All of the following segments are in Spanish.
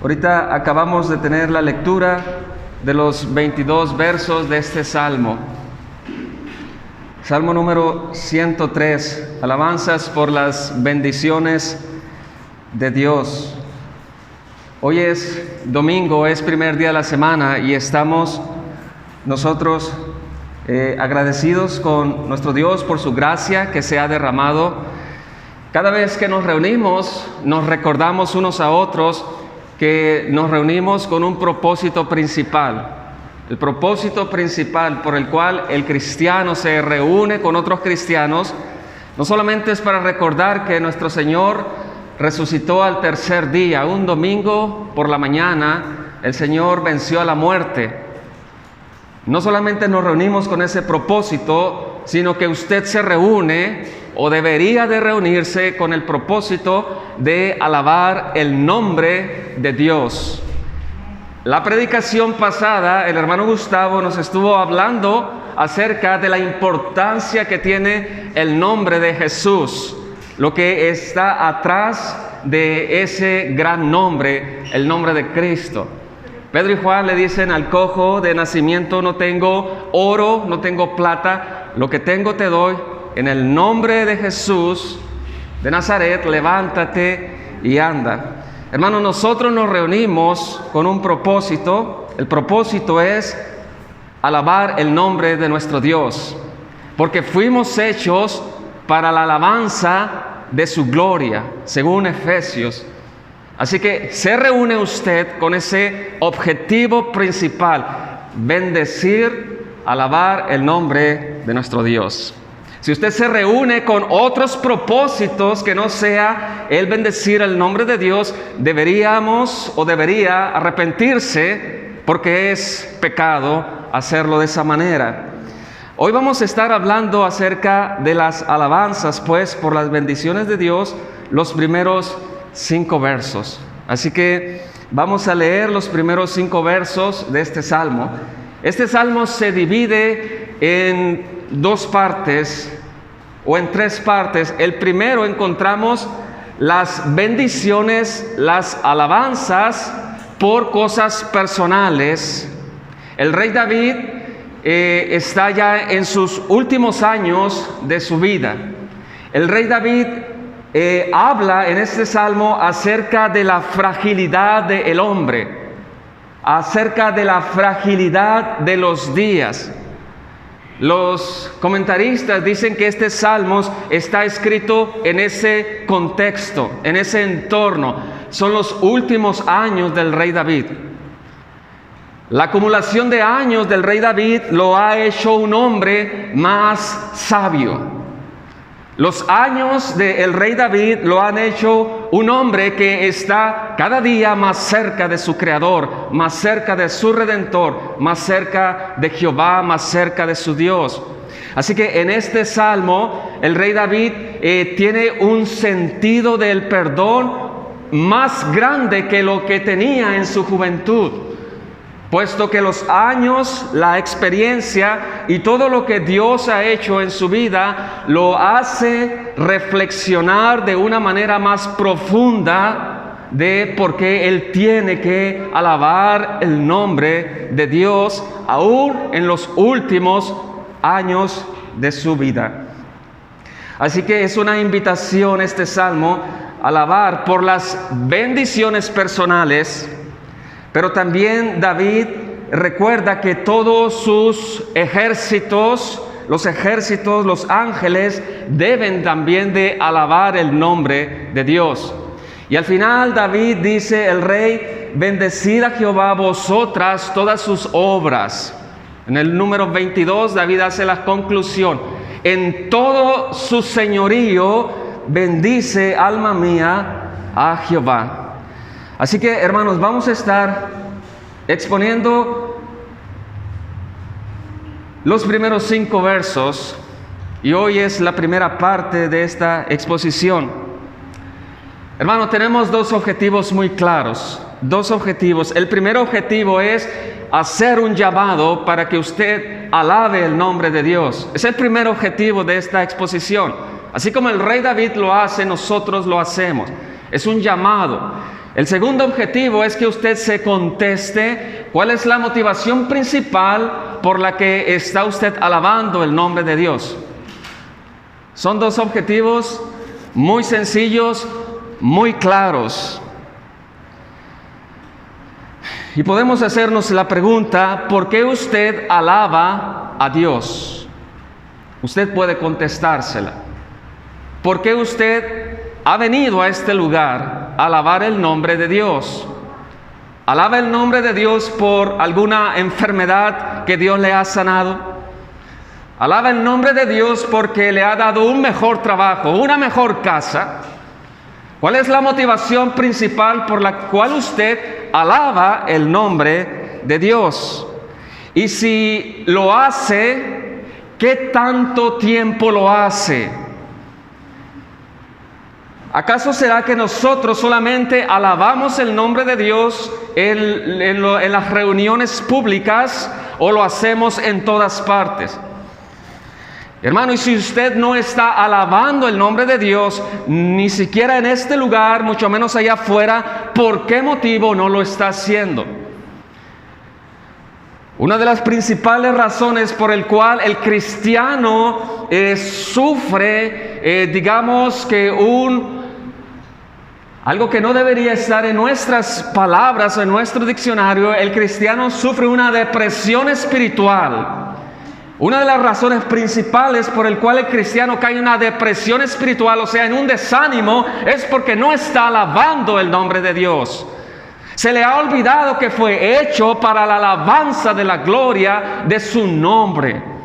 Ahorita acabamos de tener la lectura de los 22 versos de este salmo. Salmo número 103, alabanzas por las bendiciones de Dios. Hoy es domingo, es primer día de la semana y estamos nosotros agradecidos con nuestro Dios por su gracia que se ha derramado. Cada vez que nos reunimos, nos recordamos unos a otros que nos reunimos con un propósito principal. El propósito principal por el cual el cristiano se reúne con otros cristianos, no solamente es para recordar que nuestro Señor resucitó al tercer día, un domingo por la mañana, el Señor venció a la muerte. No solamente nos reunimos con ese propósito, sino que usted se reúne o debería de reunirse con el propósito de alabar el nombre de Dios. La predicación pasada, el hermano Gustavo nos estuvo hablando acerca de la importancia que tiene el nombre de Jesús, lo que está atrás de ese gran nombre, el nombre de Cristo. Pedro y Juan le dicen al cojo de nacimiento: no tengo oro, no tengo plata, lo que tengo te doy. En el nombre de Jesús de Nazaret, levántate y anda. Hermanos, nosotros nos reunimos con un propósito. El propósito es alabar el nombre de nuestro Dios, porque fuimos hechos para la alabanza de su gloria, según Efesios. Así que se reúne usted con ese objetivo principal: bendecir, alabar el nombre de nuestro Dios. Si usted se reúne con otros propósitos que no sea el bendecir el nombre de Dios, debería arrepentirse, porque es pecado hacerlo de esa manera. Hoy vamos a estar hablando acerca de las alabanzas, pues, por las bendiciones de Dios, los primeros 5 versos. Así que vamos a leer los primeros 5 versos de este salmo. Este salmo se divide en 2 partes o en 3 partes. El primero encontramos las bendiciones, las alabanzas por cosas personales. El rey David está ya en sus últimos años de su vida. El rey David habla en este salmo acerca de la fragilidad del hombre, acerca de la fragilidad de los días. Los comentaristas dicen que este salmo está escrito en ese contexto, en ese entorno. Son los últimos años del rey David. La acumulación de años del rey David lo ha hecho un hombre más sabio. Los años del rey David lo han hecho un hombre que está cada día más cerca de su Creador, más cerca de su Redentor, más cerca de Jehová, más cerca de su Dios. Así que en este salmo el rey David tiene un sentido del perdón más grande que lo que tenía en su juventud, puesto que los años, la experiencia y todo lo que Dios ha hecho en su vida lo hace reflexionar de una manera más profunda de por qué él tiene que alabar el nombre de Dios aún en los últimos años de su vida. Así que es una invitación este salmo a alabar por las bendiciones personales. Pero también David recuerda que todos sus ejércitos, los ángeles, deben también de alabar el nombre de Dios. Y al final David dice, el rey: bendecid a Jehová vosotras todas sus obras. En el número 22 David hace la conclusión: en todo su señorío bendice, alma mía, a Jehová. Así que, hermanos, vamos a estar exponiendo los primeros 5 versos y hoy es la primera parte de esta exposición. Hermanos, tenemos 2 objetivos muy claros, 2 objetivos. El primer objetivo es hacer un llamado para que usted alabe el nombre de Dios. Es el primer objetivo de esta exposición. Así como el rey David lo hace, nosotros lo hacemos. Es un llamado. El segundo objetivo es que usted se conteste cuál es la motivación principal por la que está usted alabando el nombre de Dios. Son dos objetivos muy sencillos, muy claros. Y podemos hacernos la pregunta, ¿por qué usted alaba a Dios? Usted puede contestársela. ¿Por qué usted ha venido a este lugar a alabar el nombre de Dios? ¿Alaba el nombre de Dios por alguna enfermedad que Dios le ha sanado? ¿Alaba el nombre de Dios porque le ha dado un mejor trabajo, una mejor casa? ¿Cuál es la motivación principal por la cual usted alaba el nombre de Dios? Y si lo hace, ¿qué tanto tiempo lo hace? ¿Acaso será que nosotros solamente alabamos el nombre de Dios en las reuniones públicas o lo hacemos en todas partes? Hermano, y si usted no está alabando el nombre de Dios, ni siquiera en este lugar, mucho menos allá afuera, ¿por qué motivo no lo está haciendo? Una de las principales razones por el cual el cristiano sufre, digamos que algo que no debería estar en nuestras palabras o en nuestro diccionario, el cristiano sufre una depresión espiritual. Una de las razones principales por el cual el cristiano cae en una depresión espiritual, o sea, en un desánimo, es porque no está alabando el nombre de Dios. Se le ha olvidado que fue hecho para la alabanza de la gloria de su nombre.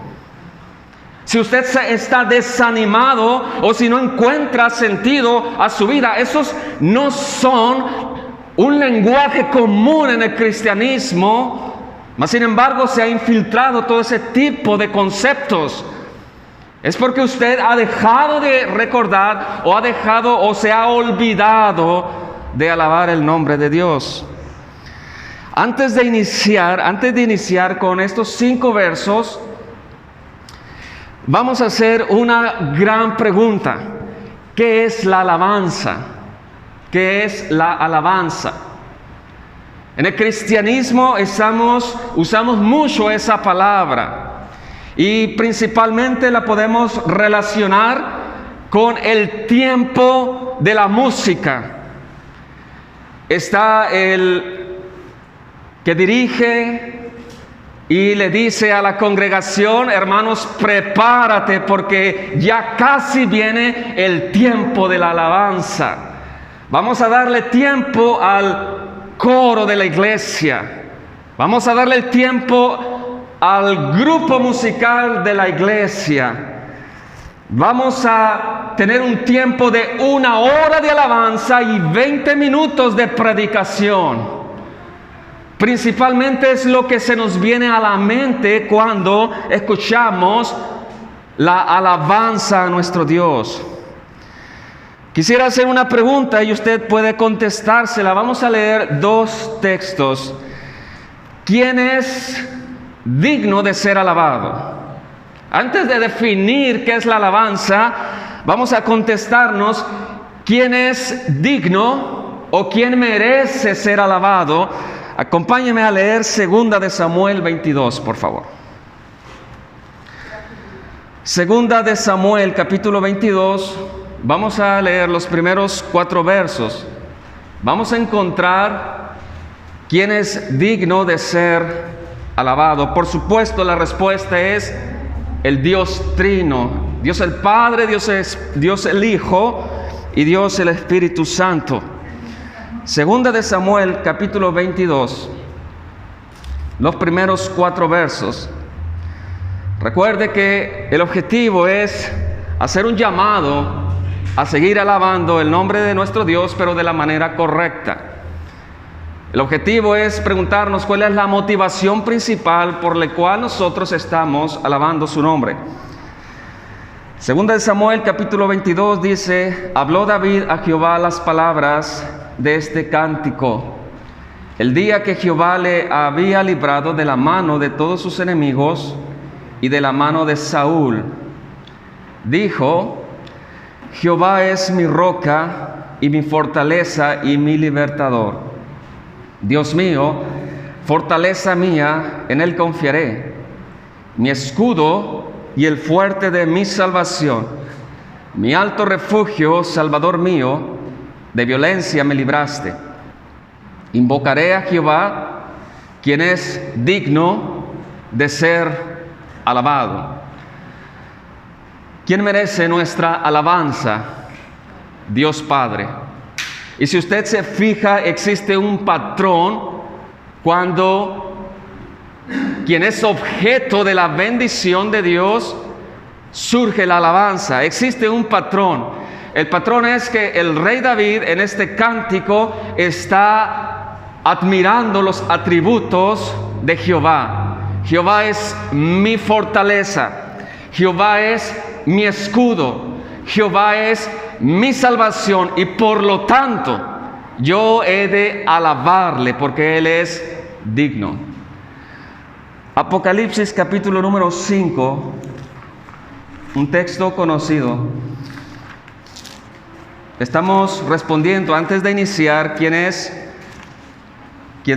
Si usted está desanimado o si no encuentra sentido a su vida, esos no son un lenguaje común en el cristianismo. Mas sin embargo se ha infiltrado todo ese tipo de conceptos. Es porque usted ha dejado de recordar o se ha olvidado de alabar el nombre de Dios. Antes de iniciar con estos 5 versos, vamos a hacer una gran pregunta. ¿Qué es la alabanza? ¿Qué es la alabanza? En el cristianismo usamos mucho esa palabra y principalmente la podemos relacionar con el tiempo de la música. Está el que dirige y le dice a la congregación: hermanos, prepárate porque ya casi viene el tiempo de la alabanza. Vamos a darle tiempo al coro de la iglesia. Vamos a darle el tiempo al grupo musical de la iglesia. Vamos a tener un tiempo de 1 hora de alabanza y 20 minutos de predicación. Principalmente es lo que se nos viene a la mente cuando escuchamos la alabanza a nuestro Dios. Quisiera hacer una pregunta y usted puede contestársela. Vamos a leer 2 textos. ¿Quién es digno de ser alabado? Antes de definir qué es la alabanza, vamos a contestarnos quién es digno o quién merece ser alabado. Acompáñeme a leer 2 de Samuel 22, por favor. 2 de Samuel, capítulo 22. Vamos a leer los primeros 4 versos. Vamos a encontrar quién es digno de ser alabado. Por supuesto, la respuesta es el Dios Trino. Dios el Padre, Dios el Hijo y Dios el Espíritu Santo. 2 de Samuel, capítulo 22. Los primeros 4 versos. Recuerde que el objetivo es hacer un llamado a seguir alabando el nombre de nuestro Dios, pero de la manera correcta. El objetivo es preguntarnos cuál es la motivación principal por la cual nosotros estamos alabando su nombre. 2 de Samuel, capítulo 22 dice: habló David a Jehová las palabras de este cántico. El día que Jehová le había librado de la mano de todos sus enemigos y de la mano de Saúl, dijo: Jehová es mi roca y mi fortaleza y mi libertador. Dios mío, fortaleza mía, en Él confiaré, mi escudo y el fuerte de mi salvación, mi alto refugio, Salvador mío, de violencia me libraste. Invocaré a Jehová, quien es digno de ser alabado. ¿Quién merece nuestra alabanza? Dios Padre. Y si usted se fija, existe un patrón cuando quien es objeto de la bendición de Dios surge la alabanza. Existe un patrón. El patrón es que el rey David en este cántico está admirando los atributos de Jehová. Jehová es mi fortaleza. Jehová es mi escudo. Jehová es mi salvación y por lo tanto yo he de alabarle porque Él es digno. Apocalipsis capítulo número 5, un texto conocido. Estamos respondiendo antes de iniciar quién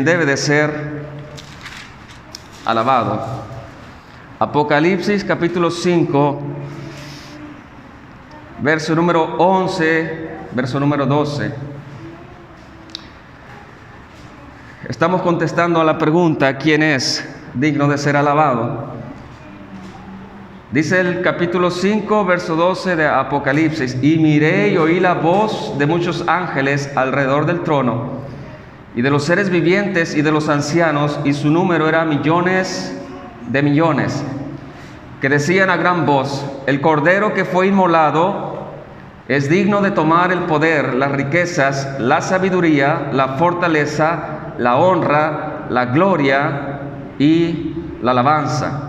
debe de ser alabado. Apocalipsis capítulo 5, verso número 11, verso número 12. Estamos contestando a la pregunta, ¿quién es digno de ser alabado? Dice el capítulo 5, verso 12 de Apocalipsis: y miré y oí la voz de muchos ángeles alrededor del trono, y de los seres vivientes y de los ancianos, y su número era millones de millones, que decían a gran voz: el Cordero que fue inmolado es digno de tomar el poder, las riquezas, la sabiduría, la fortaleza, la honra, la gloria y la alabanza.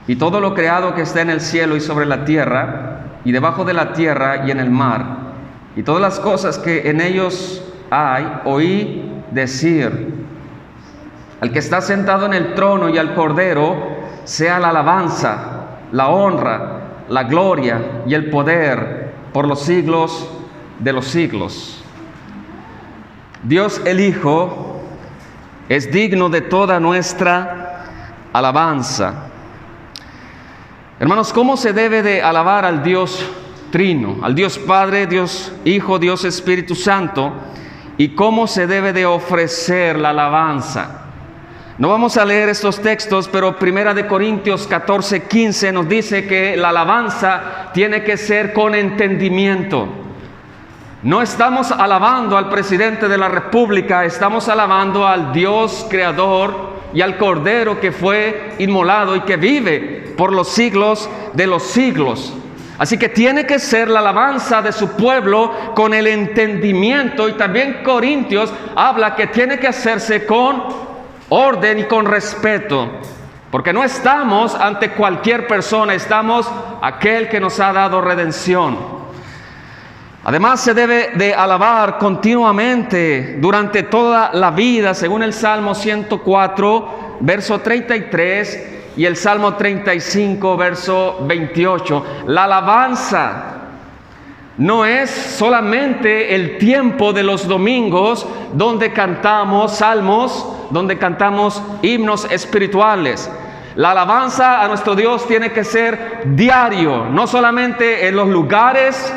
Y todo lo creado que está en el cielo y sobre la tierra, y debajo de la tierra y en el mar, y todas las cosas que en ellos hay, oí decir: al que está sentado en el trono y al Cordero sea la alabanza, la honra, la gloria y el poder por los siglos de los siglos. Dios el Hijo es digno de toda nuestra alabanza. Hermanos, ¿cómo se debe de alabar al Dios Trino, al Dios Padre, Dios Hijo, Dios Espíritu Santo? ¿Y cómo se debe de ofrecer la alabanza? No vamos a leer estos textos, pero 1 Corintios 14, 15 nos dice que la alabanza tiene que ser con entendimiento. No estamos alabando al presidente de la República, estamos alabando al Dios creador y al Cordero que fue inmolado y que vive por los siglos de los siglos. Así que tiene que ser la alabanza de su pueblo con el entendimiento. Y también Corintios habla que tiene que hacerse con orden y con respeto, porque no estamos ante cualquier persona, estamos aquel que nos ha dado redención. Además, se debe de alabar continuamente durante toda la vida, según el Salmo 104, verso 33, y el Salmo 35, verso 28. La alabanza no es solamente el tiempo de los domingos donde cantamos salmos, donde cantamos himnos espirituales. La alabanza a nuestro Dios tiene que ser diario, no solamente en los lugares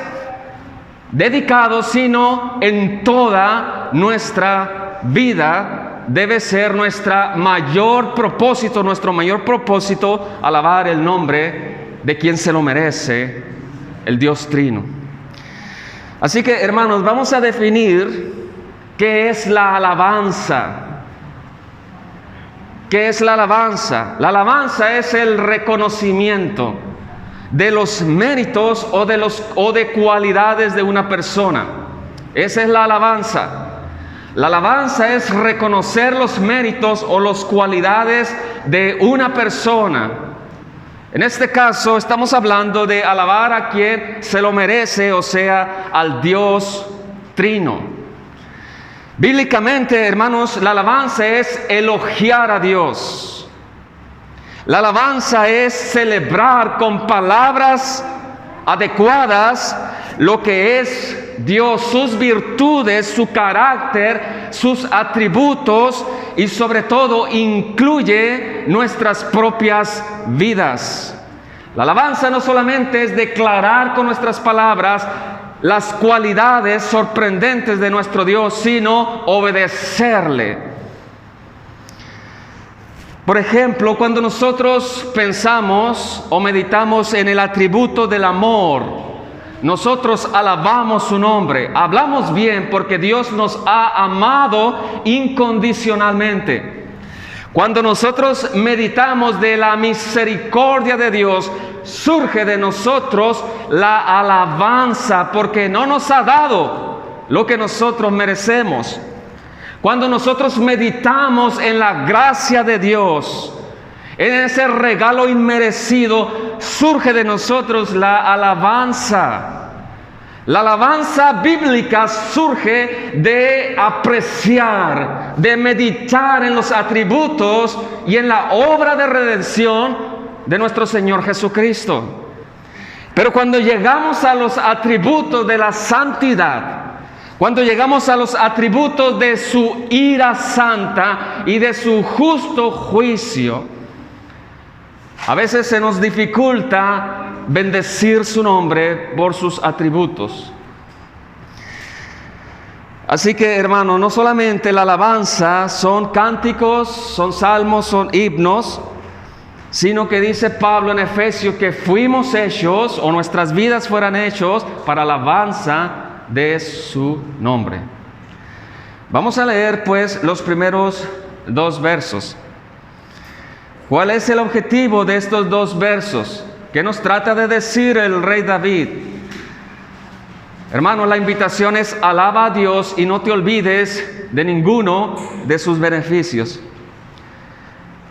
dedicados, sino en toda nuestra vida. Debe ser nuestro mayor propósito, alabar el nombre de quien se lo merece, el Dios Trino. Así que, hermanos, vamos a definir qué es la alabanza. ¿Qué es la alabanza? La alabanza es el reconocimiento de los méritos o de cualidades de una persona. Esa es la alabanza. La alabanza es reconocer los méritos o las cualidades de una persona. En este caso estamos hablando de alabar a quien se lo merece, o sea, al Dios Trino. Bíblicamente, hermanos, la alabanza es elogiar a Dios. La alabanza es celebrar con palabras adecuadas lo que es Dios, sus virtudes, su carácter, sus atributos y sobre todo incluye nuestras propias vidas. La alabanza no solamente es declarar con nuestras palabras las cualidades sorprendentes de nuestro Dios, sino obedecerle. Por ejemplo, cuando nosotros pensamos o meditamos en el atributo del amor, nosotros alabamos su nombre, hablamos bien porque Dios nos ha amado incondicionalmente. Cuando nosotros meditamos de la misericordia de Dios, surge de nosotros la alabanza porque no nos ha dado lo que nosotros merecemos. Cuando nosotros meditamos en la gracia de Dios, en ese regalo inmerecido, surge de nosotros la alabanza. La alabanza bíblica surge de apreciar, de meditar en los atributos y en la obra de redención de nuestro Señor Jesucristo. Pero cuando llegamos a los atributos de la santidad, cuando llegamos a los atributos de su ira santa y de su justo juicio, a veces se nos dificulta bendecir su nombre por sus atributos. Así que, hermano, no solamente la alabanza son cánticos, son salmos, son himnos, sino que dice Pablo en Efesios que fuimos hechos, o nuestras vidas fueran hechos para alabanza de su nombre. Vamos a leer pues los primeros 2 versos. ¿Cuál es el objetivo de estos 2 versos? ¿Qué nos trata de decir el rey David? Hermano, la invitación es alaba a Dios y no te olvides de ninguno de sus beneficios.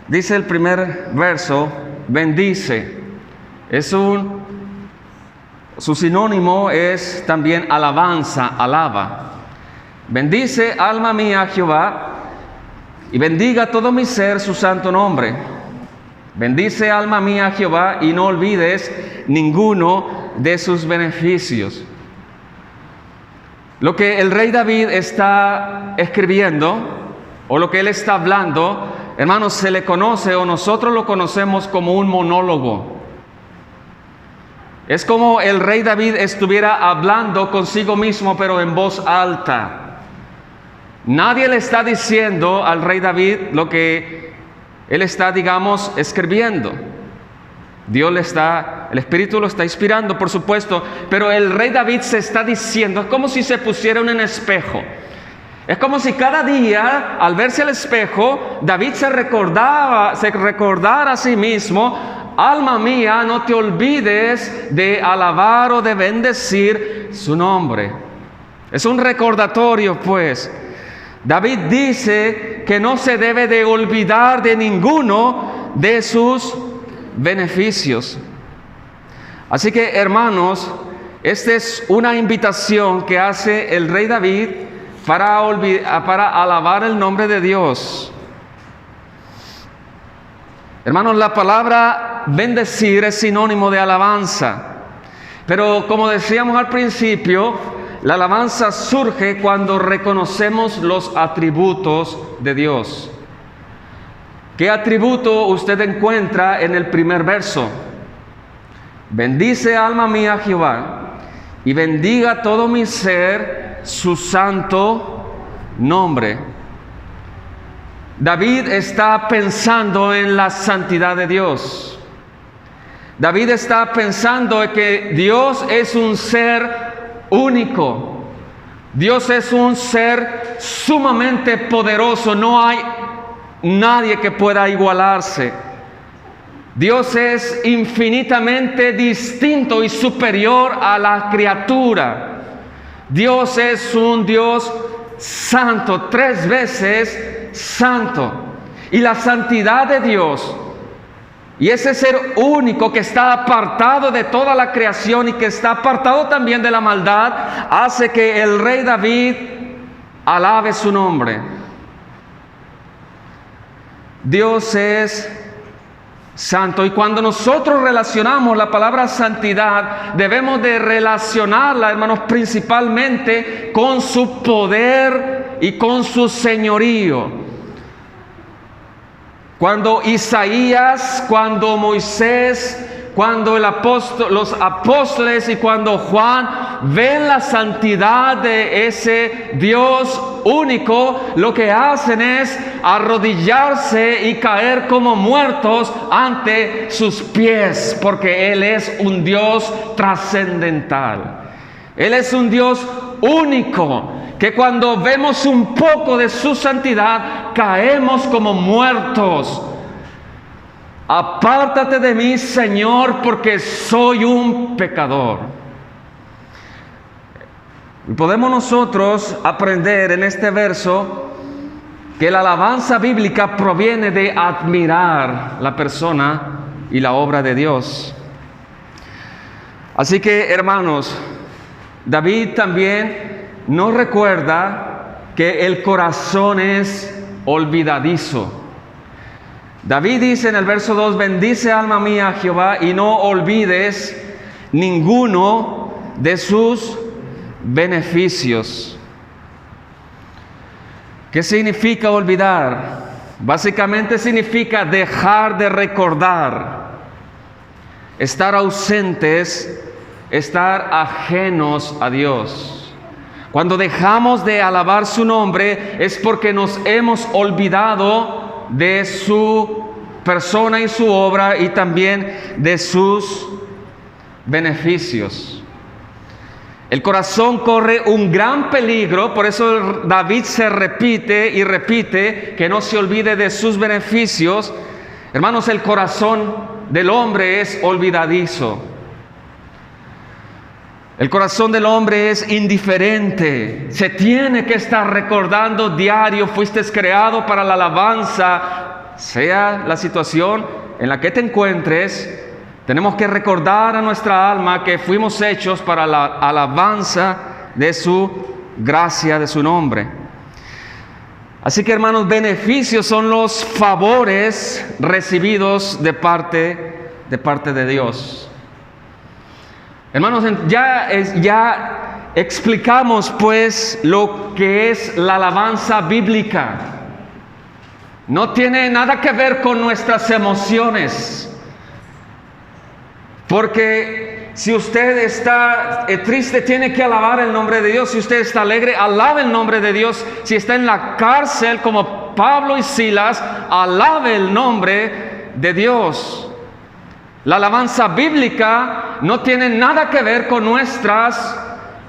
Dice el primer verso, bendice. Su sinónimo es también alabanza, alaba. Bendice, alma mía, a Jehová, y bendiga todo mi ser su santo nombre. Bendice, alma mía, a Jehová, y no olvides ninguno de sus beneficios. Lo que el rey David está escribiendo, o lo que él está hablando, hermanos, se le conoce, o nosotros lo conocemos como un monólogo. Es como el rey David estuviera hablando consigo mismo, pero en voz alta. Nadie le está diciendo al rey David lo que él está, digamos, escribiendo. El Espíritu lo está inspirando, por supuesto, pero el rey David se está diciendo, es como si se pusiera en un espejo. Es como si cada día, al verse al espejo, David se recordara a sí mismo: alma mía, no te olvides de alabar o de bendecir su nombre. Es un recordatorio, pues. David dice que no se debe de olvidar de ninguno de sus beneficios. Así que, hermanos, esta es una invitación que hace el rey David para alabar el nombre de Dios. Hermanos, la palabra bendecir es sinónimo de alabanza. Pero como decíamos al principio, la alabanza surge cuando reconocemos los atributos de Dios. ¿Qué atributo usted encuentra en el primer verso? Bendice, alma mía, a Jehová, y bendiga todo mi ser su santo nombre. David está pensando en la santidad de Dios. David está pensando en que Dios es un ser único. Dios es un ser sumamente poderoso. No hay nadie que pueda igualarse. Dios es infinitamente distinto y superior a la criatura. Dios es un Dios santo, 3 veces santo. Y la santidad de Dios, y ese ser único que está apartado de toda la creación y que está apartado también de la maldad, hace que el rey David alabe su nombre. Dios es santo. Y cuando nosotros relacionamos la palabra santidad, debemos de relacionarla, hermanos, principalmente con su poder y con su señorío. Cuando Isaías, cuando Moisés, cuando los apóstoles y cuando Juan ven la santidad de ese Dios único, lo que hacen es arrodillarse y caer como muertos ante sus pies, porque Él es un Dios trascendental. Él es un Dios único, que cuando vemos un poco de su santidad, caemos como muertos. Apártate de mí, Señor, porque soy un pecador. Podemos nosotros aprender en este verso que la alabanza bíblica proviene de admirar la persona y la obra de Dios. Así que, hermanos, David también nos recuerda que el corazón es olvidadizo. David dice en el verso 2, bendice alma mía a Jehová y no olvides ninguno de sus beneficios. ¿Qué significa olvidar? Básicamente significa dejar de recordar, estar ausentes, estar ajenos a Dios. Cuando dejamos de alabar su nombre es porque nos hemos olvidado de su persona y su obra y también de sus beneficios. El corazón corre un gran peligro, por eso David se repite y repite que no se olvide de sus beneficios. Hermanos, el corazón del hombre es olvidadizo. El corazón del hombre es indiferente. Se tiene que estar recordando diario, fuiste creado para la alabanza, sea la situación en la que te encuentres. Tenemos que recordar a nuestra alma que fuimos hechos para la alabanza de su gracia, de su nombre. Así que, hermanos, beneficios son los favores recibidos de parte de Dios. Hermanos, ya explicamos pues lo que es la alabanza bíblica. No tiene nada que ver con nuestras emociones. Porque si usted está triste, tiene que alabar el nombre de Dios. Si usted está alegre, alabe el nombre de Dios. Si está en la cárcel como Pablo y Silas, alabe el nombre de Dios. La alabanza bíblica no tiene nada que ver con nuestras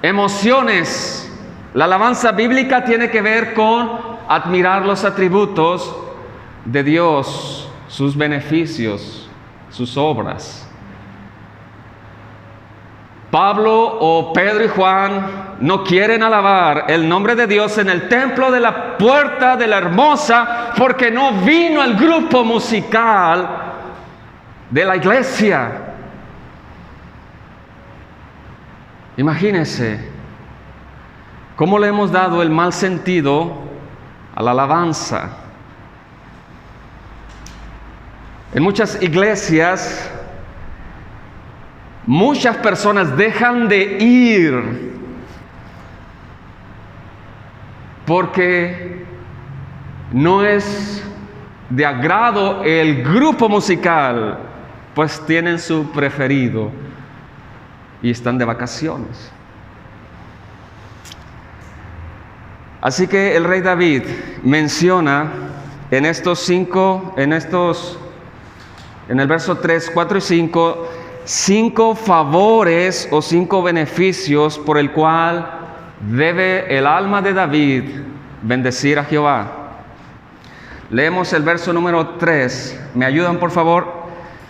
emociones. La alabanza bíblica tiene que ver con admirar los atributos de Dios, sus beneficios, sus obras. Pablo o Pedro y Juan no quieren alabar el nombre de Dios en el templo de la Puerta de la Hermosa porque no vino el grupo musical de la iglesia. Imagínense cómo le hemos dado el mal sentido a la alabanza. En muchas iglesias, muchas personas dejan de ir porque no es de agrado el grupo musical, pues tienen su preferido y están de vacaciones. Así que el rey David menciona en el verso 3, 4 y 5, 5 favores o 5 beneficios por el cual debe el alma de David bendecir a Jehová. Leemos el verso número 3. ¿Me ayudan, por favor?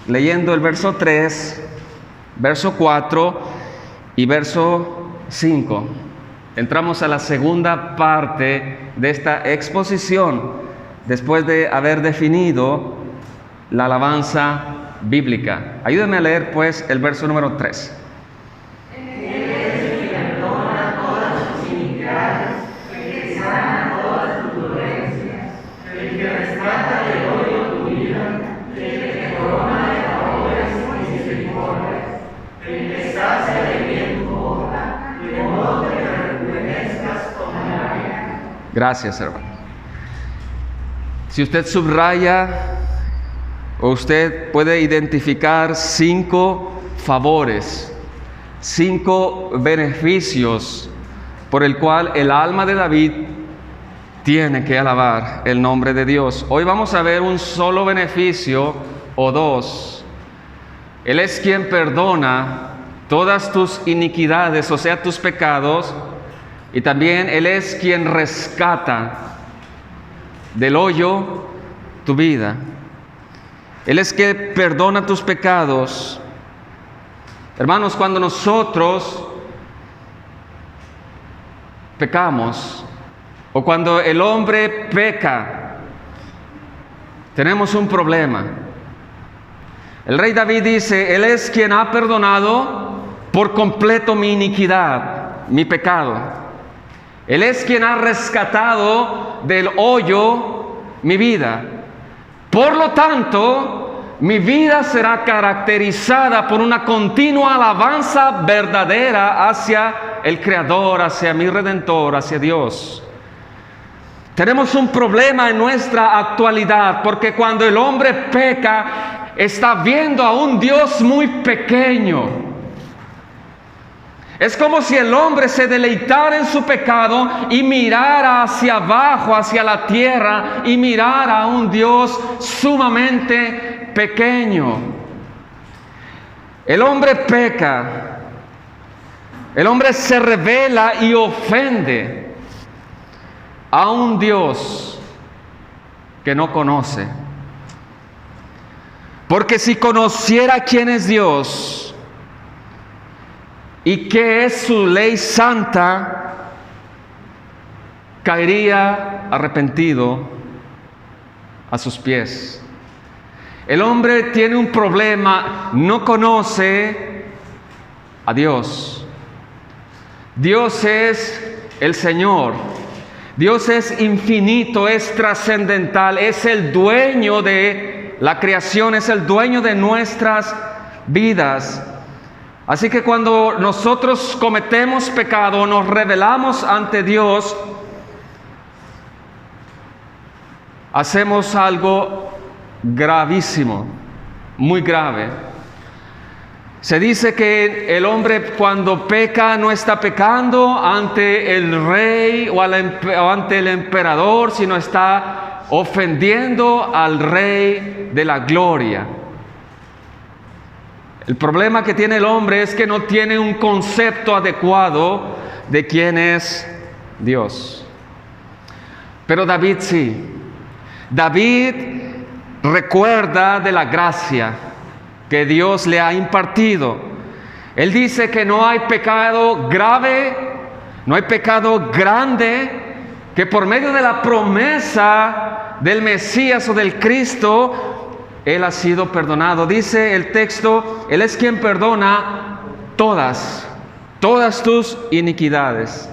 Leyendo el verso 3, verso 4 y verso 5. Entramos a la segunda parte de esta exposición, después de haber definido la alabanza bíblica. Ayúdenme a leer, pues, el verso número 3. El que rescata del odio tu vida, el que te corona Gracias, hermano. Si usted subraya o usted puede identificar 5 favores, 5 beneficios por el cual el alma de David tiene que alabar el nombre de Dios. Hoy vamos a ver un solo beneficio o 2. Él es quien perdona todas tus iniquidades, o sea, tus pecados, y también Él es quien rescata del hoyo tu vida. Él es quien perdona tus pecados. Hermanos, cuando nosotros pecamos, o cuando el hombre peca, tenemos un problema. El rey David dice, Él es quien ha perdonado por completo mi iniquidad, mi pecado. Él es quien ha rescatado del hoyo mi vida. Por lo tanto, mi vida será caracterizada por una continua alabanza verdadera hacia el Creador, hacia mi Redentor, hacia Dios. Tenemos un problema en nuestra actualidad, porque cuando el hombre peca, está viendo a un Dios muy pequeño. Es como si el hombre se deleitara en su pecado y mirara hacia abajo, hacia la tierra, y mirara a un Dios sumamente pequeño. El hombre peca, el hombre se rebela y ofende a un Dios que no conoce. Porque si conociera quién es Dios y qué es su ley santa, caería arrepentido a sus pies. El hombre tiene un problema, no conoce a Dios. Dios es el Señor. Dios es infinito, es trascendental, es el dueño de la creación, es el dueño de nuestras vidas. Así que cuando nosotros cometemos pecado, nos rebelamos ante Dios, hacemos algo gravísimo, muy grave. Se dice que el hombre cuando peca no está pecando ante el rey o ante el emperador, sino está ofendiendo al Rey de la gloria. El problema que tiene el hombre es que no tiene un concepto adecuado de quién es Dios. Pero David sí. David recuerda de la gracia que Dios le ha impartido. Él dice que no hay pecado grave, no hay pecado grande, que por medio de la promesa del Mesías o del Cristo, Él ha sido perdonado. Dice el texto, Él es quien perdona todas tus iniquidades.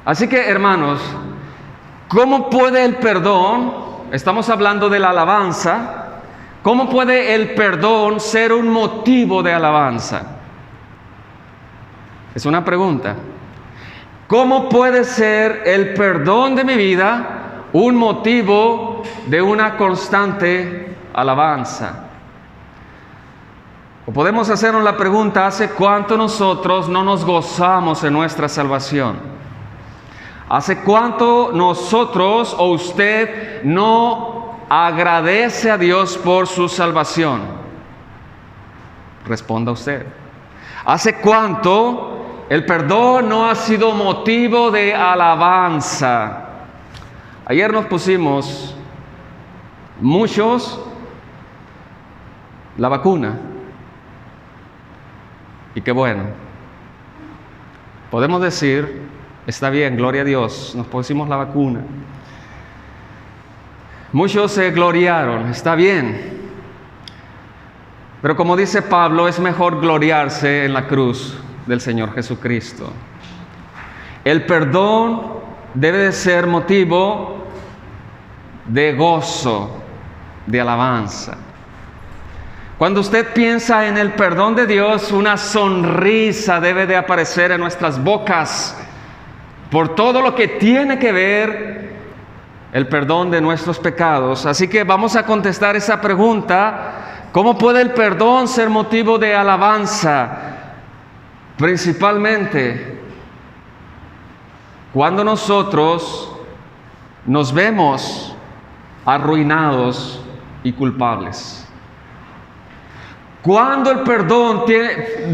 Así que, hermanos, ¿cómo puede el perdón, estamos hablando de la alabanza, cómo puede el perdón ser un motivo de alabanza? Es una pregunta. ¿Cómo puede ser el perdón de mi vida un motivo de una constante alabanza? O podemos hacernos la pregunta, ¿hace cuánto nosotros no nos gozamos en nuestra salvación? ¿Hace cuánto nosotros o usted no agradece a Dios por su salvación? Responda usted. ¿Hace cuánto el perdón no ha sido motivo de alabanza? Ayer nos pusimos muchos la vacuna. Y qué bueno. Podemos decir, está bien, gloria a Dios, nos pusimos la vacuna. Muchos se gloriaron, está bien. Pero como dice Pablo, es mejor gloriarse en la cruz del Señor Jesucristo. El perdón debe de ser motivo de gozo, de alabanza. Cuando usted piensa en el perdón de Dios, una sonrisa debe de aparecer en nuestras bocas. por todo lo que tiene que ver el perdón de nuestros pecados. Así que vamos a contestar esa pregunta: ¿cómo puede el perdón ser motivo de alabanza? Principalmente cuando nosotros nos vemos arruinados y culpables. Cuando el perdón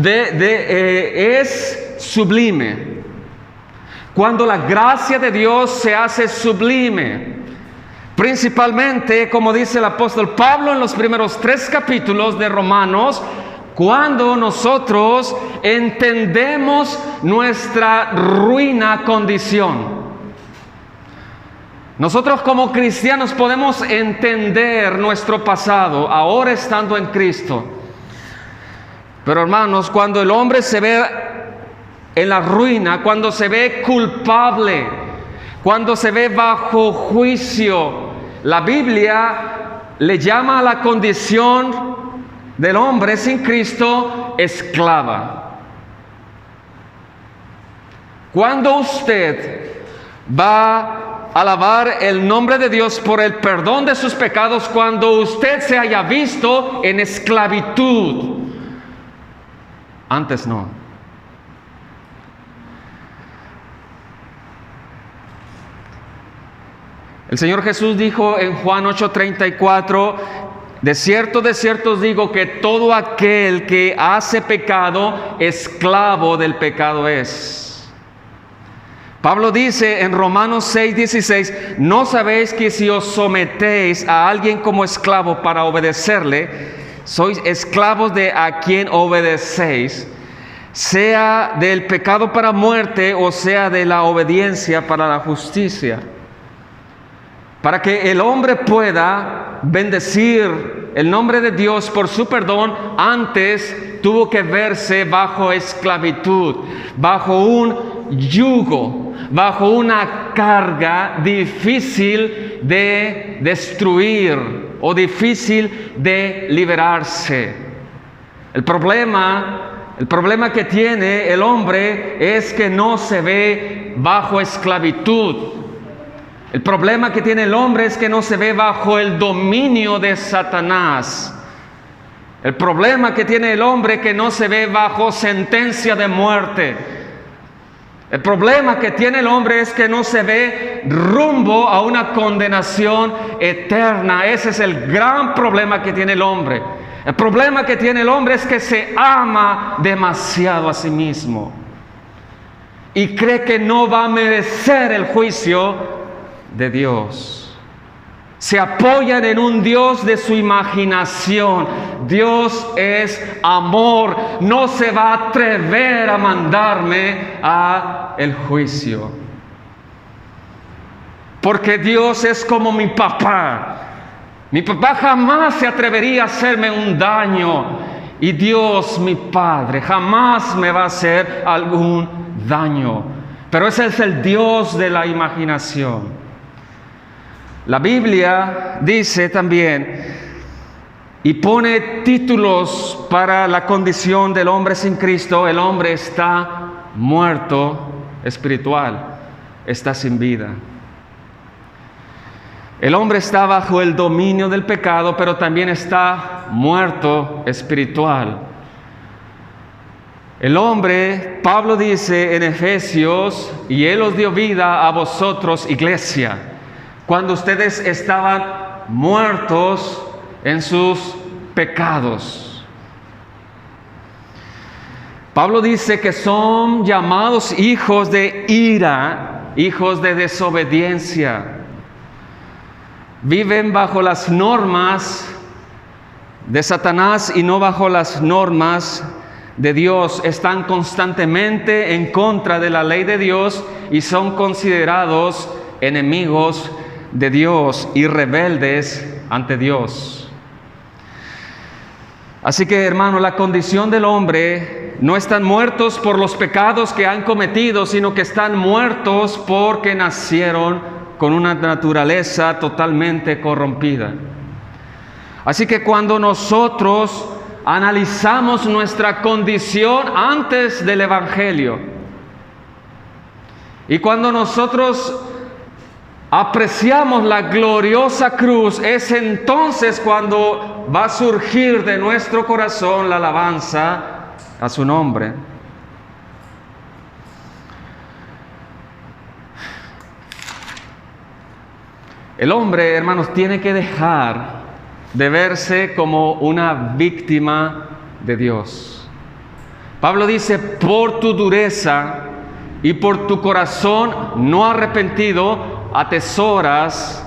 es sublime, cuando la gracia de Dios se hace sublime, principalmente, como dice el apóstol Pablo en los primeros 3 capítulos de Romanos, cuando nosotros entendemos nuestra ruina condición. Nosotros como cristianos podemos entender nuestro pasado ahora estando en Cristo. Pero hermanos, cuando el hombre se ve en la ruina, cuando se ve culpable, cuando se ve bajo juicio, la Biblia le llama a la condición del hombre sin Cristo esclava. Cuando usted va a alabar el nombre de Dios por el perdón de sus pecados, cuando usted se haya visto en esclavitud, antes no. El Señor Jesús dijo en Juan 8:34, de cierto os digo que todo aquel que hace pecado, esclavo del pecado es. Pablo dice en Romanos 6:16, ¿no sabéis que si os sometéis a alguien como esclavo para obedecerle, sois esclavos de a quien obedecéis, sea del pecado para muerte o sea de la obediencia para la justicia? Para que el hombre pueda bendecir el nombre de Dios por su perdón, antes tuvo que verse bajo esclavitud, bajo un yugo, bajo una carga difícil de destruir o difícil de liberarse. El problema que tiene el hombre es que no se ve bajo esclavitud. El problema que tiene el hombre es que no se ve bajo el dominio de Satanás. El problema que tiene el hombre es que no se ve bajo sentencia de muerte. El problema que tiene el hombre es que no se ve rumbo a una condenación eterna. Ese es el gran problema que tiene el hombre. El problema que tiene el hombre es que se ama demasiado a sí mismo y cree que no va a merecer el juicio de Dios. Se apoyan en un Dios de su imaginación. Dios es amor, no se va a atrever a mandarme a el juicio, porque Dios es como mi papá. Mi papá jamás se atrevería a hacerme un daño, y Dios, mi Padre, jamás me va a hacer algún daño. Pero ese es el Dios de la imaginación. La Biblia dice también y pone títulos para la condición del hombre sin Cristo. El hombre está muerto espiritual, está sin vida. El hombre está bajo el dominio del pecado, pero también está muerto espiritual. El hombre, Pablo dice en Efesios, y Él os dio vida a vosotros, iglesia, cuando ustedes estaban muertos en sus pecados. Pablo dice que son llamados hijos de ira, hijos de desobediencia. Viven bajo las normas de Satanás y no bajo las normas de Dios. Están constantemente en contra de la ley de Dios y son considerados enemigos de Dios y rebeldes ante Dios. Así que, hermano, la condición del hombre no están muertos por los pecados que han cometido, sino que están muertos porque nacieron con una naturaleza totalmente corrompida. Así que cuando nosotros analizamos nuestra condición antes del Evangelio Y cuando nosotros apreciamos la gloriosa cruz, es entonces cuando va a surgir de nuestro corazón la alabanza a su nombre. El hombre, hermanos, tiene que dejar de verse como una víctima de Dios. Pablo dice, por tu dureza y por tu corazón no arrepentido, atesoras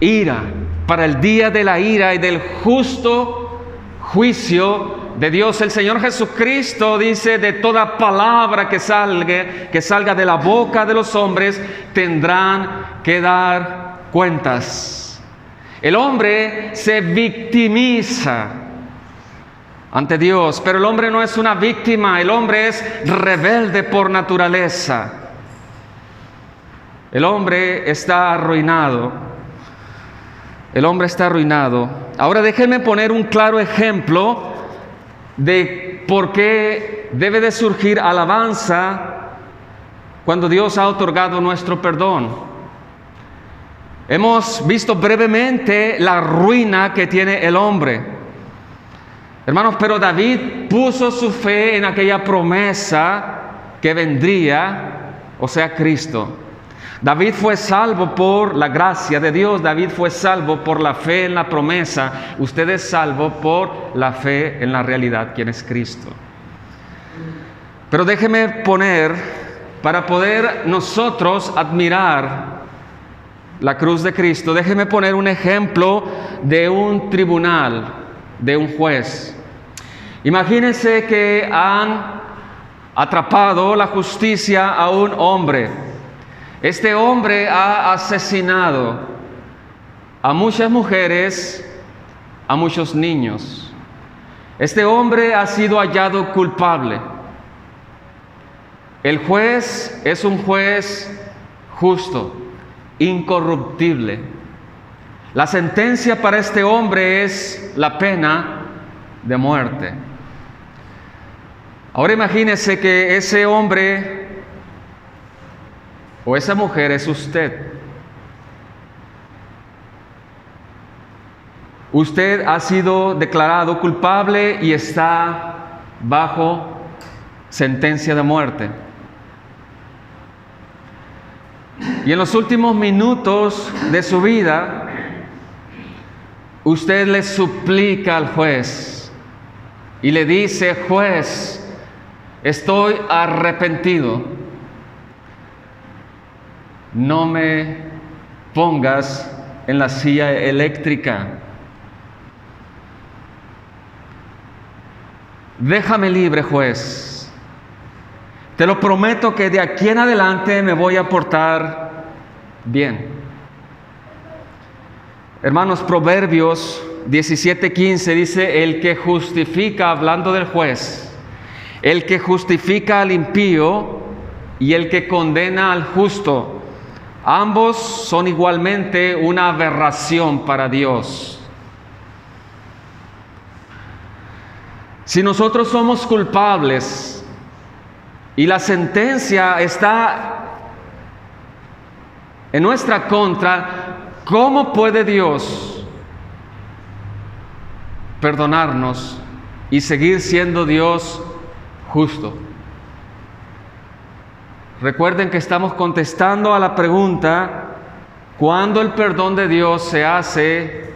ira para el día de la ira y del justo juicio de Dios. El Señor Jesucristo dice, de toda palabra que salga de la boca de los hombres, tendrán que dar cuentas. El hombre se victimiza ante Dios, pero el hombre no es una víctima, el hombre es rebelde por naturaleza. El hombre está arruinado. El hombre está arruinado. Ahora déjenme poner un claro ejemplo de por qué debe de surgir alabanza cuando Dios ha otorgado nuestro perdón. Hemos visto brevemente la ruina que tiene el hombre. Hermanos, pero David puso su fe en aquella promesa que vendría, o sea, Cristo. David fue salvo por la gracia de Dios. David fue salvo por la fe en la promesa. Usted es salvo por la fe en la realidad, quien es Cristo. Pero déjeme poner, para poder nosotros admirar la cruz de Cristo, déjeme poner un ejemplo de un tribunal, de un juez. Imagínense que han atrapado la justicia a un hombre. Este hombre ha asesinado a muchas mujeres, a muchos niños. Este hombre ha sido hallado culpable. El juez es un juez justo, incorruptible. La sentencia para este hombre es la pena de muerte. Ahora imagínese que ese hombre o esa mujer es usted. Usted ha sido declarado culpable y está bajo sentencia de muerte. Y en los últimos minutos de su vida, usted le suplica al juez y le dice: juez, estoy arrepentido, no me pongas en la silla eléctrica, déjame libre, juez. Te lo prometo que de aquí en adelante me voy a portar bien. Hermanos, Proverbios 17:15 dice: el que justifica, hablando del juez, el que justifica al impío y el que condena al justo, ambos son igualmente una aberración para Dios. Si nosotros somos culpables y la sentencia está en nuestra contra, ¿cómo puede Dios perdonarnos y seguir siendo Dios justo? Recuerden que estamos contestando a la pregunta: ¿cuándo el perdón de Dios se hace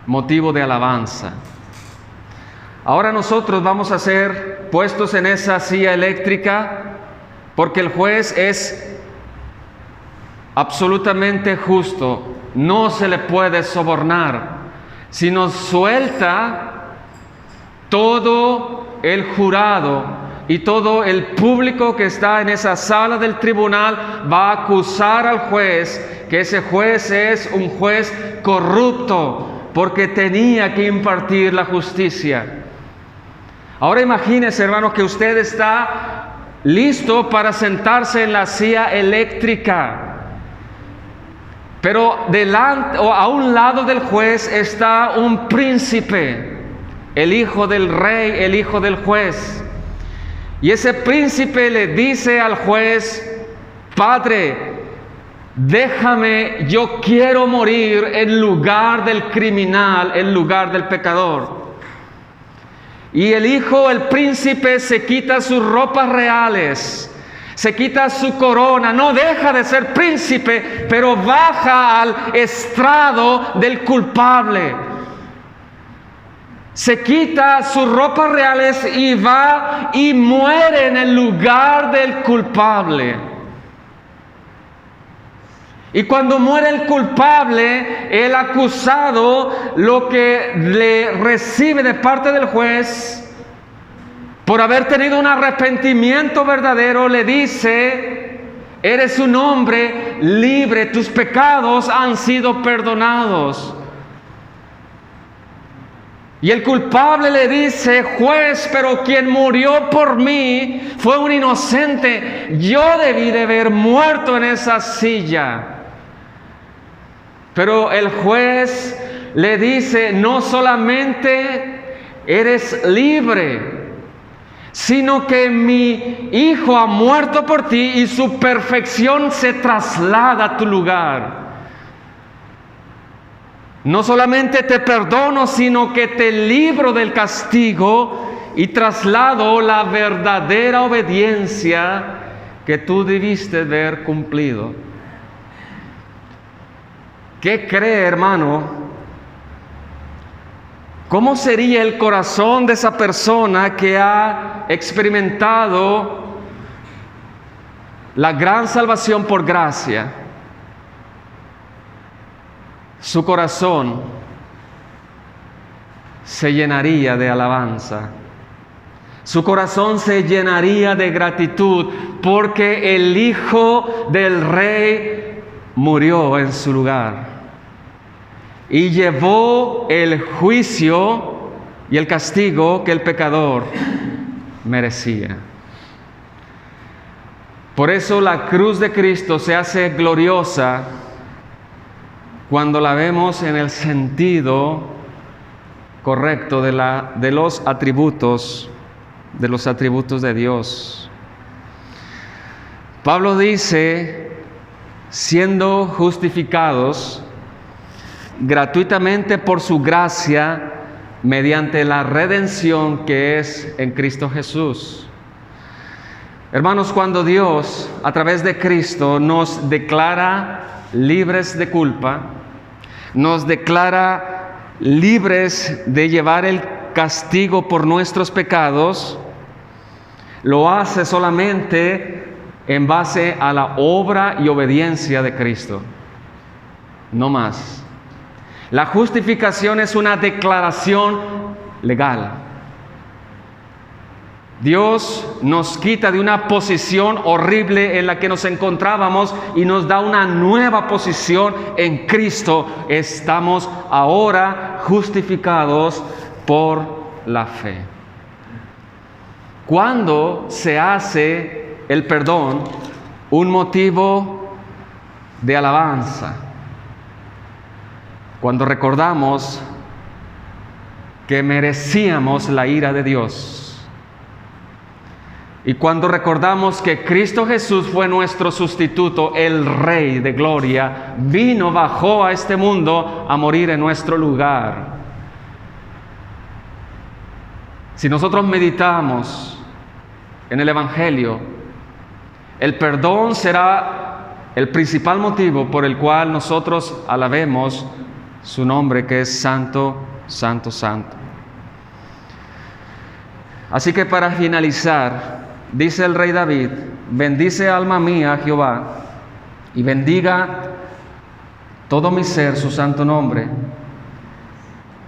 motivo de alabanza? Ahora nosotros vamos a ser puestos en esa silla eléctrica porque el juez es absolutamente justo, no se le puede sobornar. Si nos suelta, todo el jurado y todo el público que está en esa sala del tribunal va a acusar al juez, que ese juez es un juez corrupto porque tenía que impartir la justicia. Ahora imagínese, hermano, que usted está listo para sentarse en la silla eléctrica, pero delante o a un lado del juez está un príncipe, el hijo del rey, el hijo del juez. Y ese príncipe le dice al juez: Padre, déjame, yo quiero morir en lugar del criminal, en lugar del pecador. Y el hijo, el príncipe, se quita sus ropas reales, se quita su corona, no deja de ser príncipe, pero baja al estrado del culpable. Se quita sus ropas reales y va y muere en el lugar del culpable. Y cuando muere el culpable, el acusado, lo que le recibe de parte del juez, por haber tenido un arrepentimiento verdadero, le dice: eres un hombre libre, tus pecados han sido perdonados. Y el culpable le dice: juez, pero quien murió por mí fue un inocente. Yo debí de haber muerto en esa silla. Pero el juez le dice: no solamente eres libre, sino que mi hijo ha muerto por ti y su perfección se traslada a tu lugar. No solamente te perdono, sino que te libro del castigo y traslado la verdadera obediencia que tú debiste haber cumplido. ¿Qué cree, hermano? ¿Cómo sería el corazón de esa persona que ha experimentado la gran salvación por gracia? Su corazón se llenaría de alabanza. Su corazón se llenaría de gratitud porque el Hijo del Rey murió en su lugar y llevó el juicio y el castigo que el pecador merecía. Por eso la cruz de Cristo se hace gloriosa cuando la vemos en el sentido correcto de los atributos de Dios. Pablo dice: siendo justificados gratuitamente por su gracia mediante la redención que es en Cristo Jesús. Hermanos, cuando Dios a través de Cristo nos declara libres de culpa, nos declara libres de llevar el castigo por nuestros pecados, lo hace solamente en base a la obra y obediencia de Cristo, no más. La justificación es una declaración legal. Dios nos quita de una posición horrible en la que nos encontrábamos y nos da una nueva posición en Cristo. Estamos ahora justificados por la fe. ¿Cuándo se hace el perdón un motivo de alabanza? Cuando recordamos que merecíamos la ira de Dios. Y cuando recordamos que Cristo Jesús fue nuestro sustituto, el Rey de Gloria, vino, bajó a este mundo a morir en nuestro lugar. Si nosotros meditamos en el Evangelio, el perdón será el principal motivo por el cual nosotros alabemos su nombre, que es Santo, Santo, Santo. Así que para finalizar, dice el rey David: bendice alma mía a Jehová, y bendiga todo mi ser su santo nombre.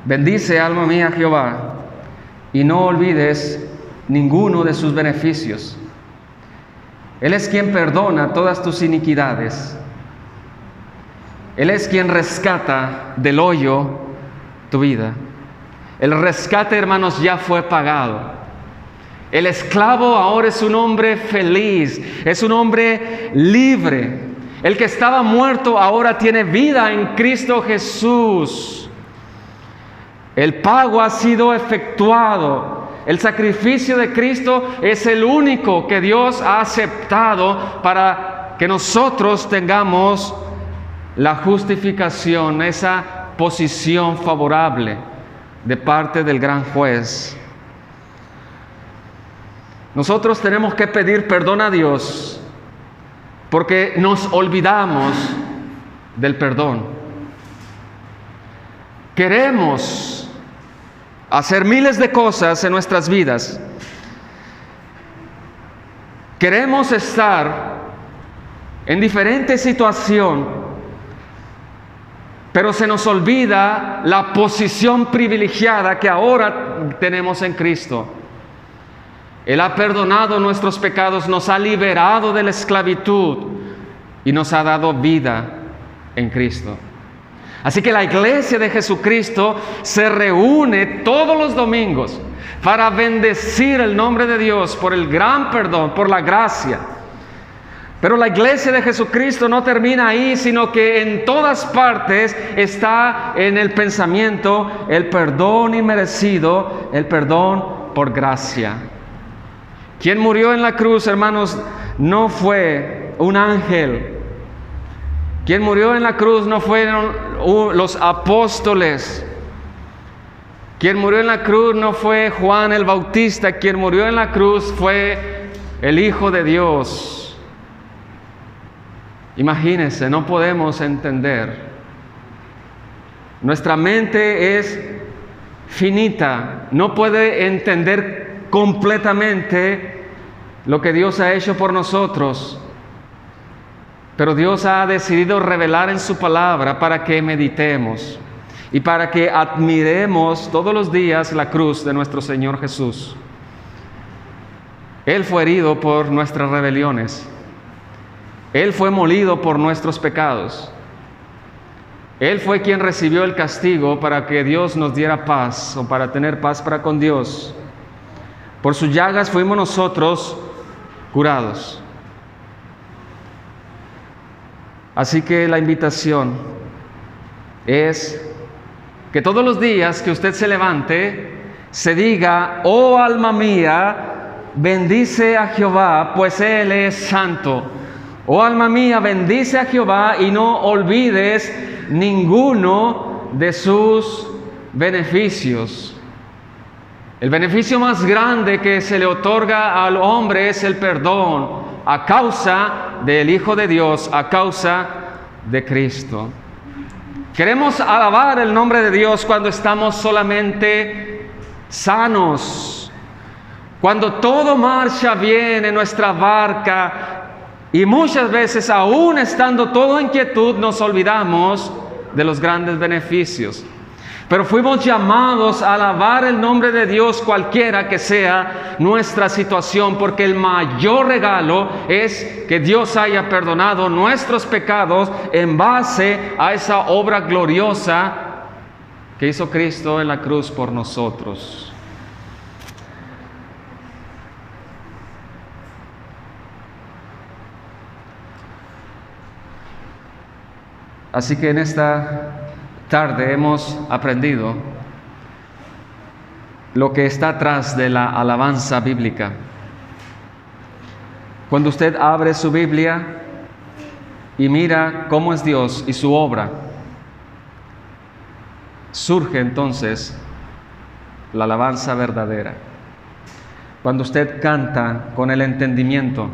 Bendice alma mía a Jehová, y no olvides ninguno de sus beneficios. Él es quien perdona todas tus iniquidades. Él es quien rescata del hoyo tu vida. El rescate, hermanos, ya fue pagado. El esclavo ahora es un hombre feliz, es un hombre libre. El que estaba muerto ahora tiene vida en Cristo Jesús. El pago ha sido efectuado. El sacrificio de Cristo es el único que Dios ha aceptado para que nosotros tengamos la justificación, esa posición favorable de parte del gran juez. Nosotros tenemos que pedir perdón a Dios porque nos olvidamos del perdón. Queremos hacer miles de cosas en nuestras vidas. Queremos estar en diferente situación, pero se nos olvida la posición privilegiada que ahora tenemos en Cristo. Él ha perdonado nuestros pecados, nos ha liberado de la esclavitud y nos ha dado vida en Cristo. Así que la iglesia de Jesucristo se reúne todos los domingos para bendecir el nombre de Dios por el gran perdón, por la gracia. Pero la iglesia de Jesucristo no termina ahí, sino que en todas partes está en el pensamiento el perdón inmerecido, el perdón por gracia. Quien murió en la cruz, hermanos, no fue un ángel. Quien murió en la cruz no fueron los apóstoles. Quien murió en la cruz no fue Juan el Bautista. Quien murió en la cruz fue el Hijo de Dios. Imagínense, no podemos entender. Nuestra mente es finita, no puede entender completamente lo que Dios ha hecho por nosotros. Pero Dios ha decidido revelar en su palabra para que meditemos y para que admiremos todos los días la cruz de nuestro Señor Jesús. Él fue herido por nuestras rebeliones. Él fue molido por nuestros pecados. Él fue quien recibió el castigo para que Dios nos diera paz, o para tener paz para con Dios. Por sus llagas fuimos nosotros curados. Así que la invitación es que todos los días que usted se levante, se diga: oh alma mía, bendice a Jehová, pues Él es santo. Oh alma mía, bendice a Jehová y no olvides ninguno de sus beneficios. El beneficio más grande que se le otorga al hombre es el perdón a causa del Hijo de Dios, a causa de Cristo. Queremos alabar el nombre de Dios cuando estamos solamente sanos, cuando todo marcha bien en nuestra barca, y muchas veces, aún estando todo en quietud, nos olvidamos de los grandes beneficios. Pero fuimos llamados a alabar el nombre de Dios cualquiera que sea nuestra situación, porque el mayor regalo es que Dios haya perdonado nuestros pecados en base a esa obra gloriosa que hizo Cristo en la cruz por nosotros. Así que en esta tarde hemos aprendido lo que está atrás de la alabanza bíblica. Cuando usted abre su Biblia y mira cómo es Dios y su obra, surge entonces la alabanza verdadera. Cuando usted canta con el entendimiento,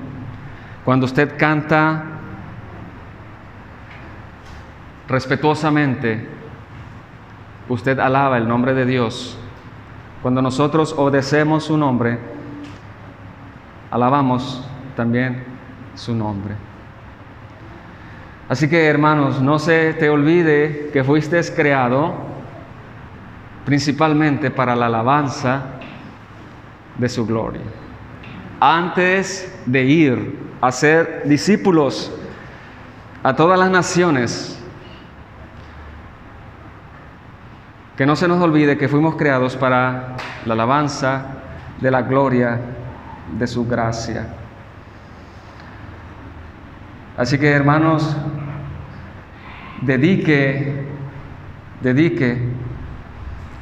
cuando usted canta respetuosamente, usted alaba el nombre de Dios. Cuando nosotros obedecemos su nombre, alabamos también su nombre. Así que, hermanos, no se te olvide que fuiste creado principalmente para la alabanza de su gloria. Antes de ir a ser discípulos a todas las naciones, que no se nos olvide que fuimos creados para la alabanza de la gloria de su gracia. Así que, hermanos, dedique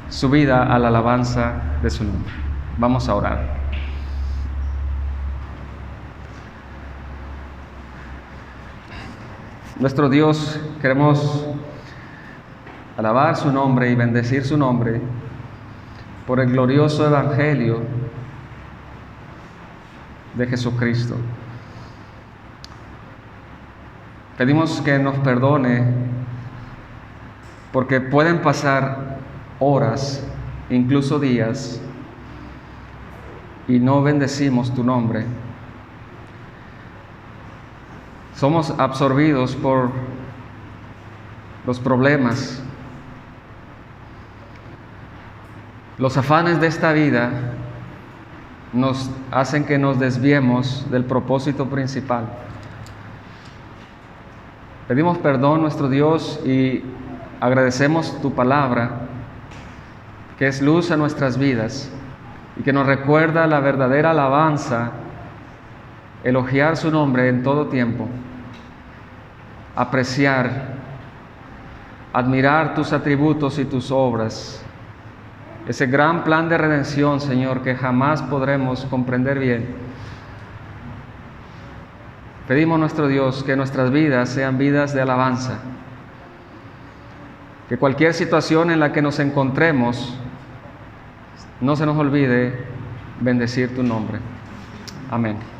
su vida a la alabanza de su nombre. Vamos a orar. Nuestro Dios, queremos alabar su nombre y bendecir su nombre por el glorioso evangelio de Jesucristo. Pedimos que nos perdone porque pueden pasar horas, incluso días, y no bendecimos tu nombre. Somos absorbidos por los problemas, los afanes de esta vida nos hacen que nos desviemos del propósito principal. Pedimos perdón, nuestro Dios, y agradecemos tu palabra, que es luz a nuestras vidas y que nos recuerda la verdadera alabanza, elogiar su nombre en todo tiempo, apreciar, admirar tus atributos y tus obras, ese gran plan de redención, Señor, que jamás podremos comprender bien. Pedimos, nuestro Dios, que nuestras vidas sean vidas de alabanza, que cualquier situación en la que nos encontremos, no se nos olvide bendecir tu nombre. Amén.